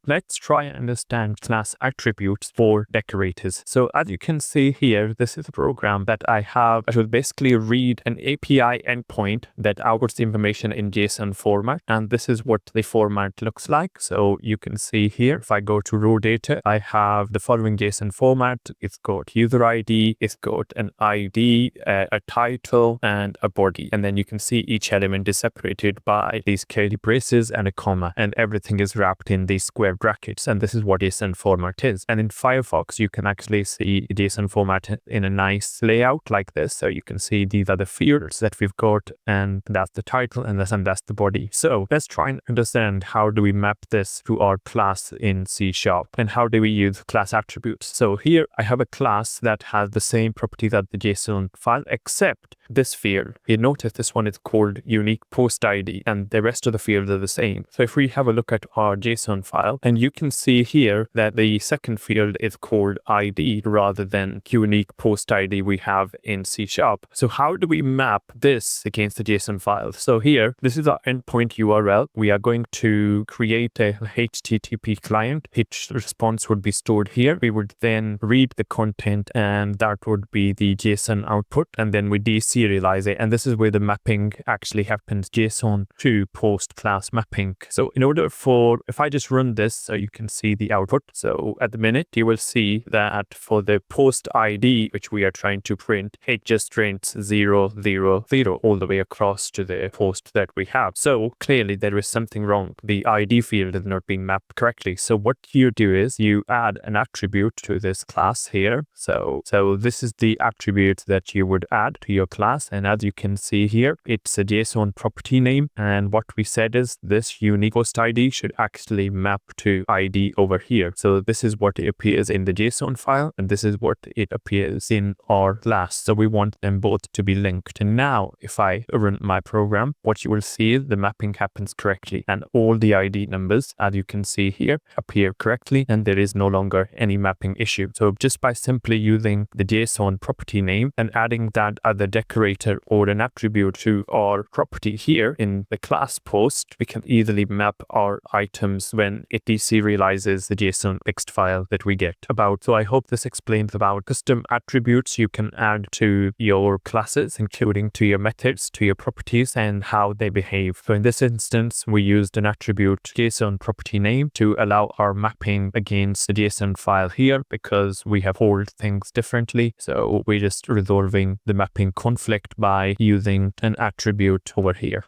let's try and understand class attributes for decorators. So as you can see here, this is a program that I should basically read an API endpoint that outputs the information in JSON format. And this is what the format looks like. So you can see here, if I go to raw data, I have the following JSON format. It's got user ID, it's got an ID, a title, and a body. And then you can see each element is separated by these curly braces and a comma, and everything is wrapped in these square brackets. And this is what JSON format is. And in Firefox, you can actually see JSON format in a nice layout like this. So you can see these are the fields that we've got, and that's the title, and that's the body. So let's try and understand how do we map this to our class in C#, and how do we use class attributes. So here I have a class that has the same properties as the JSON file, except this field. You notice this one is called UniquePostId, and the rest of the fields are the same. So if we have a look at our JSON file, and you can see here that the second field is called ID rather than UniquePostId we have in C#. So how do we map this against the JSON file? So here, this is our endpoint URL. We are going to create a HTTP client. Each response would be stored here. We would then read the content, and that would be the JSON output, and then we deserialize it. And this is where the mapping actually happens, JSON to post class mapping. So in order for, if I just run this so you can see the output. So at the minute, you will see that for the post ID, which we are trying to print, it just prints 0, 0, 0 all the way across to the post that we have. So clearly there is something wrong. The ID field is not being mapped correctly. So what you do is you add an attribute to this class here. So this is the attribute that you would add to your class. And as you can see here, it's a JSON property name. And what we said is this UniquePostId should actually map to ID over here. So this is what it appears in the JSON file, and this is what it appears in our class. So we want them both to be linked. And now if I run my program, what you will see is the mapping happens correctly, and all the ID numbers, as you can see here, appear correctly, and there is no longer any mapping issue. So just by simply using the JSON property name and adding that other decorator or an attribute to our property here in the class post, we can easily map our items when it deserializes the JSON text file that we get about. So I hope this explains about custom attributes you can add to your classes, including to your methods, to your properties, and how they behave. So in this instance, we used an attribute JSON property name to allow our mapping against the JSON file here, because we have called things differently. So we're just resolving the mapping conflict by using an attribute over here.